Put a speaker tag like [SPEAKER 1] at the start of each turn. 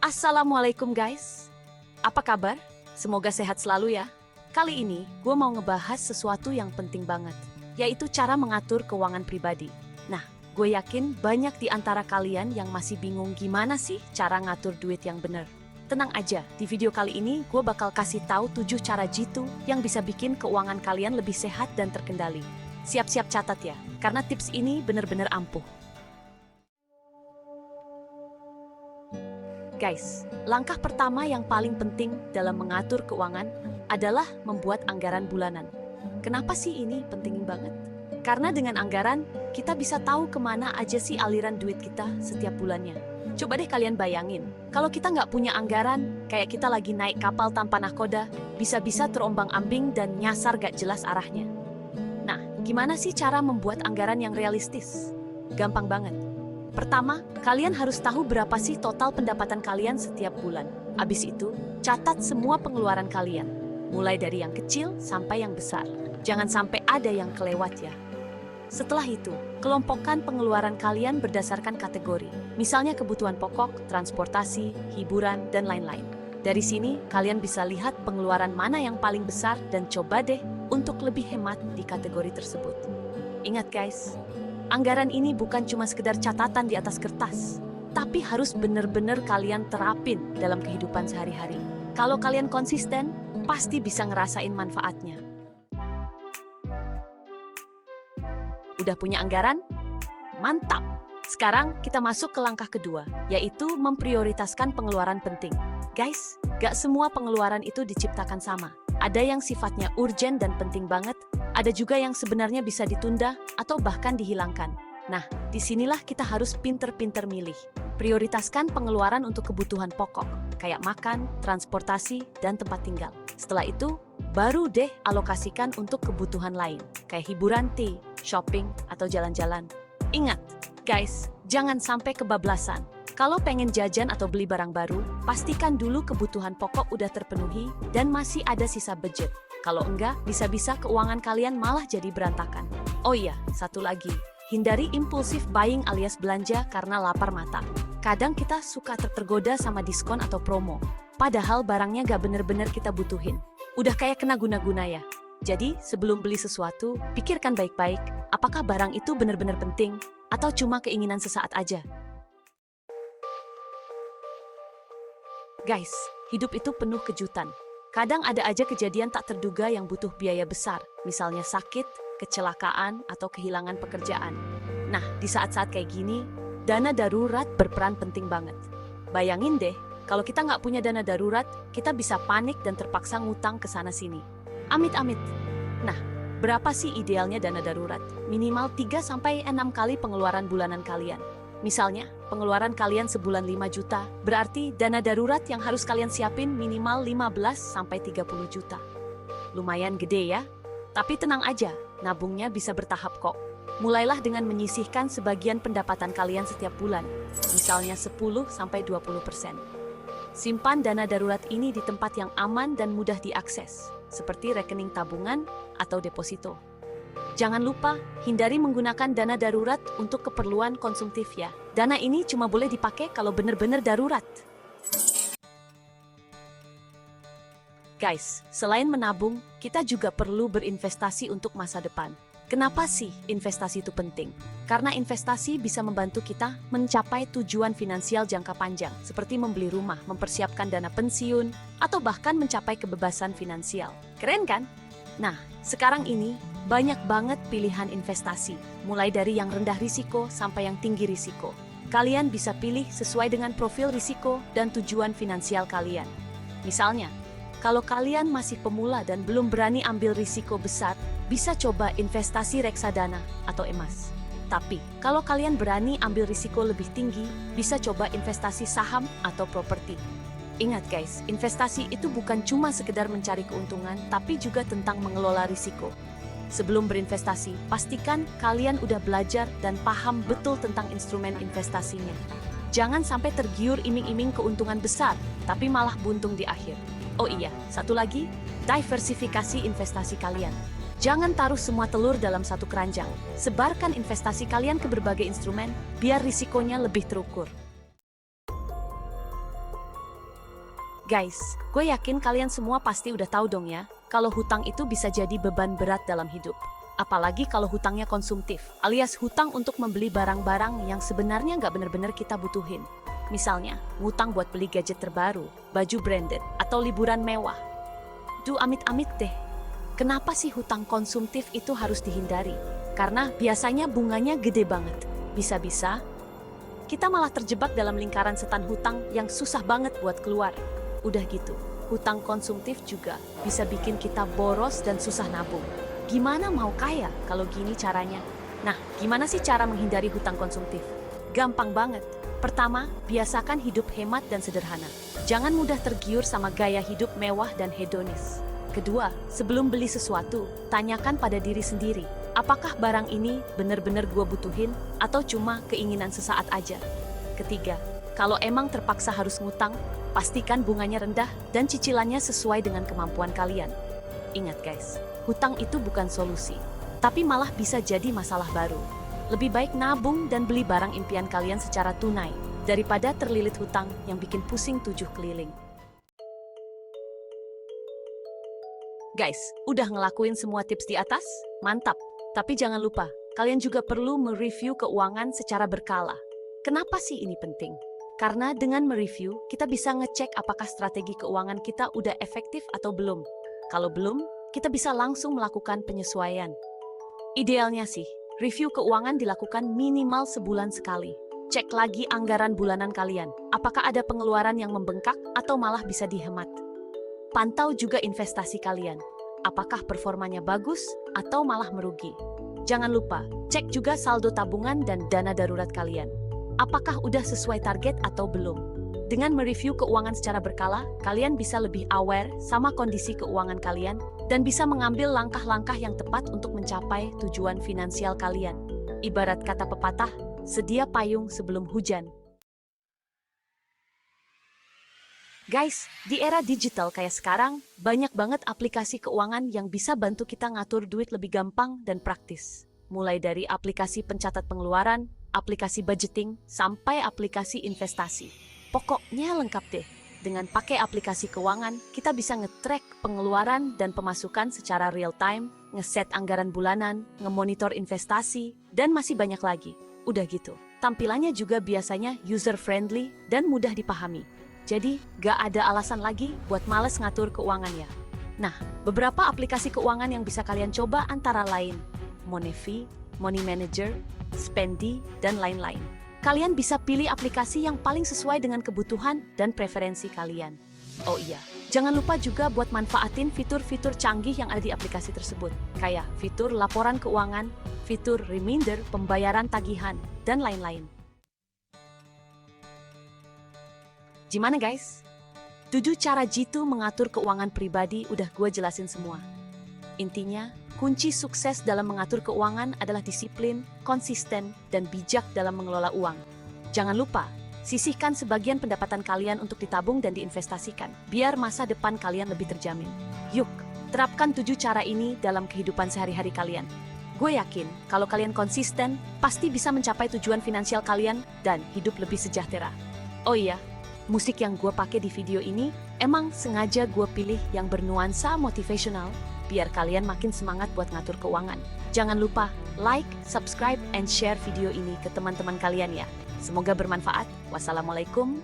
[SPEAKER 1] Assalamualaikum guys. Apa kabar? Semoga sehat selalu ya. Kali ini gue mau ngebahas sesuatu yang penting banget, yaitu cara mengatur keuangan pribadi. Nah, gue yakin banyak di antara kalian yang masih bingung gimana sih cara ngatur duit yang bener. Tenang aja, di video kali ini gue bakal kasih tahu 7 cara jitu yang bisa bikin keuangan kalian lebih sehat dan terkendali. Siap-siap catat ya, karena tips ini bener-bener ampuh. Guys, langkah pertama yang paling penting dalam mengatur keuangan adalah membuat anggaran bulanan. Kenapa sih ini penting banget? Karena dengan anggaran, kita bisa tahu kemana aja sih aliran duit kita setiap bulannya. Coba deh kalian bayangin, kalau kita nggak punya anggaran, kayak kita lagi naik kapal tanpa nahkoda, bisa-bisa terombang-ambing dan nyasar gak jelas arahnya. Nah, gimana sih cara membuat anggaran yang realistis? Gampang banget. Pertama, kalian harus tahu berapa sih total pendapatan kalian setiap bulan. Abis itu, catat semua pengeluaran kalian, mulai dari yang kecil sampai yang besar. Jangan sampai ada yang kelewat ya. Setelah itu, kelompokkan pengeluaran kalian berdasarkan kategori. Misalnya kebutuhan pokok, transportasi, hiburan, dan lain-lain. Dari sini, kalian bisa lihat pengeluaran mana yang paling besar dan coba deh untuk lebih hemat di kategori tersebut. Ingat guys, anggaran ini bukan cuma sekedar catatan di atas kertas, tapi harus benar-benar kalian terapin dalam kehidupan sehari-hari. Kalau kalian konsisten, pasti bisa ngerasain manfaatnya. Udah punya anggaran? Mantap! Sekarang kita masuk ke langkah kedua, yaitu memprioritaskan pengeluaran penting. Guys, gak semua pengeluaran itu diciptakan sama. Ada yang sifatnya urgent dan penting banget, ada juga yang sebenarnya bisa ditunda atau bahkan dihilangkan. Nah, disinilah kita harus pinter-pinter milih. Prioritaskan pengeluaran untuk kebutuhan pokok, kayak makan, transportasi, dan tempat tinggal. Setelah itu, baru deh alokasikan untuk kebutuhan lain, kayak hiburan, shopping, atau jalan-jalan. Ingat, guys, jangan sampai kebablasan. Kalau pengen jajan atau beli barang baru, pastikan dulu kebutuhan pokok udah terpenuhi dan masih ada sisa budget. Kalau enggak, bisa-bisa keuangan kalian malah jadi berantakan. Oh iya, satu lagi. Hindari impulsif buying alias belanja karena lapar mata. Kadang kita suka tergoda sama diskon atau promo. Padahal barangnya gak bener-bener kita butuhin. Udah kayak kena guna-guna ya. Jadi, sebelum beli sesuatu, pikirkan baik-baik apakah barang itu bener-bener penting atau cuma keinginan sesaat aja. Guys, hidup itu penuh kejutan. Kadang ada aja kejadian tak terduga yang butuh biaya besar, misalnya sakit, kecelakaan, atau kehilangan pekerjaan. Nah, di saat-saat kayak gini, dana darurat berperan penting banget. Bayangin deh, kalau kita nggak punya dana darurat, kita bisa panik dan terpaksa ngutang ke sana-sini. Amit-amit. Nah, berapa sih idealnya dana darurat? Minimal 3-6 kali pengeluaran bulanan kalian. Misalnya, pengeluaran kalian sebulan 5 juta, berarti dana darurat yang harus kalian siapin minimal 15-30 juta. Lumayan gede ya? Tapi tenang aja, nabungnya bisa bertahap kok. Mulailah dengan menyisihkan sebagian pendapatan kalian setiap bulan, misalnya 10-20%. Simpan dana darurat ini di tempat yang aman dan mudah diakses, seperti rekening tabungan atau deposito. Jangan lupa, hindari menggunakan dana darurat untuk keperluan konsumtif ya. Dana ini cuma boleh dipakai kalau benar-benar darurat. Guys, selain menabung, kita juga perlu berinvestasi untuk masa depan. Kenapa sih investasi itu penting? Karena investasi bisa membantu kita mencapai tujuan finansial jangka panjang, seperti membeli rumah, mempersiapkan dana pensiun, atau bahkan mencapai kebebasan finansial. Keren kan? Nah, sekarang ini banyak banget pilihan investasi, mulai dari yang rendah risiko sampai yang tinggi risiko. Kalian bisa pilih sesuai dengan profil risiko dan tujuan finansial kalian. Misalnya, kalau kalian masih pemula dan belum berani ambil risiko besar, bisa coba investasi reksadana atau emas. Tapi, kalau kalian berani ambil risiko lebih tinggi, bisa coba investasi saham atau properti. Ingat guys, investasi itu bukan cuma sekedar mencari keuntungan, tapi juga tentang mengelola risiko. Sebelum berinvestasi, pastikan kalian udah belajar dan paham betul tentang instrumen investasinya. Jangan sampai tergiur iming-iming keuntungan besar, tapi malah buntung di akhir. Oh iya, satu lagi, diversifikasi investasi kalian. Jangan taruh semua telur dalam satu keranjang. Sebarkan investasi kalian ke berbagai instrumen, biar risikonya lebih terukur. Guys, gue yakin kalian semua pasti udah tahu dong ya, kalau hutang itu bisa jadi beban berat dalam hidup. Apalagi kalau hutangnya konsumtif, alias hutang untuk membeli barang-barang yang sebenarnya nggak bener-bener kita butuhin. Misalnya, ngutang buat beli gadget terbaru, baju branded, atau liburan mewah. Duh, amit-amit deh. Kenapa sih hutang konsumtif itu harus dihindari? Karena biasanya bunganya gede banget. Bisa-bisa, kita malah terjebak dalam lingkaran setan hutang yang susah banget buat keluar. Udah gitu, hutang konsumtif juga bisa bikin kita boros dan susah nabung. Gimana mau kaya kalau gini caranya? Nah, gimana sih cara menghindari hutang konsumtif? Gampang banget. Pertama, biasakan hidup hemat dan sederhana. Jangan mudah tergiur sama gaya hidup mewah dan hedonis. Kedua, sebelum beli sesuatu, tanyakan pada diri sendiri, apakah barang ini benar-benar gua butuhin atau cuma keinginan sesaat aja? Ketiga, kalau emang terpaksa harus ngutang, pastikan bunganya rendah dan cicilannya sesuai dengan kemampuan kalian. Ingat guys, hutang itu bukan solusi, tapi malah bisa jadi masalah baru. Lebih baik nabung dan beli barang impian kalian secara tunai, daripada terlilit hutang yang bikin pusing 7 keliling. Guys, udah ngelakuin semua tips di atas? Mantap! Tapi jangan lupa, kalian juga perlu mereview keuangan secara berkala. Kenapa sih ini penting? Karena dengan mereview, kita bisa ngecek apakah strategi keuangan kita udah efektif atau belum. Kalau belum, kita bisa langsung melakukan penyesuaian. Idealnya sih, review keuangan dilakukan minimal sebulan sekali. Cek lagi anggaran bulanan kalian, apakah ada pengeluaran yang membengkak atau malah bisa dihemat. Pantau juga investasi kalian, apakah performanya bagus atau malah merugi. Jangan lupa, cek juga saldo tabungan dan dana darurat kalian. Apakah udah sesuai target atau belum? Dengan mereview keuangan secara berkala, kalian bisa lebih aware sama kondisi keuangan kalian dan bisa mengambil langkah-langkah yang tepat untuk mencapai tujuan finansial kalian. Ibarat kata pepatah, sedia payung sebelum hujan. Guys, di era digital kayak sekarang, banyak banget aplikasi keuangan yang bisa bantu kita ngatur duit lebih gampang dan praktis. Mulai dari aplikasi pencatat pengeluaran, aplikasi budgeting, sampai aplikasi investasi. Pokoknya lengkap deh. Dengan pakai aplikasi keuangan, kita bisa nge-track pengeluaran dan pemasukan secara real-time, nge-set anggaran bulanan, nge-monitor investasi, dan masih banyak lagi. Udah gitu, tampilannya juga biasanya user-friendly dan mudah dipahami. Jadi, gak ada alasan lagi buat males ngatur keuangannya. Nah, beberapa aplikasi keuangan yang bisa kalian coba antara lain Moneyfy, Money Manager, Spendy, dan lain-lain. Kalian bisa pilih aplikasi yang paling sesuai dengan kebutuhan dan preferensi kalian. Oh iya, jangan lupa juga buat manfaatin fitur-fitur canggih yang ada di aplikasi tersebut, kayak fitur laporan keuangan, fitur reminder pembayaran tagihan, dan lain-lain. Gimana guys? 7 cara jitu mengatur keuangan pribadi udah gue jelasin semua. Intinya, kunci sukses dalam mengatur keuangan adalah disiplin, konsisten, dan bijak dalam mengelola uang. Jangan lupa, sisihkan sebagian pendapatan kalian untuk ditabung dan diinvestasikan, biar masa depan kalian lebih terjamin. Yuk, terapkan 7 cara ini dalam kehidupan sehari-hari kalian. Gue yakin, kalau kalian konsisten, pasti bisa mencapai tujuan finansial kalian dan hidup lebih sejahtera. Oh iya, musik yang gue pakai di video ini emang sengaja gue pilih yang bernuansa motivational, biar kalian makin semangat buat ngatur keuangan. Jangan lupa like, subscribe, and share video ini ke teman-teman kalian ya. Semoga bermanfaat. Wassalamualaikum.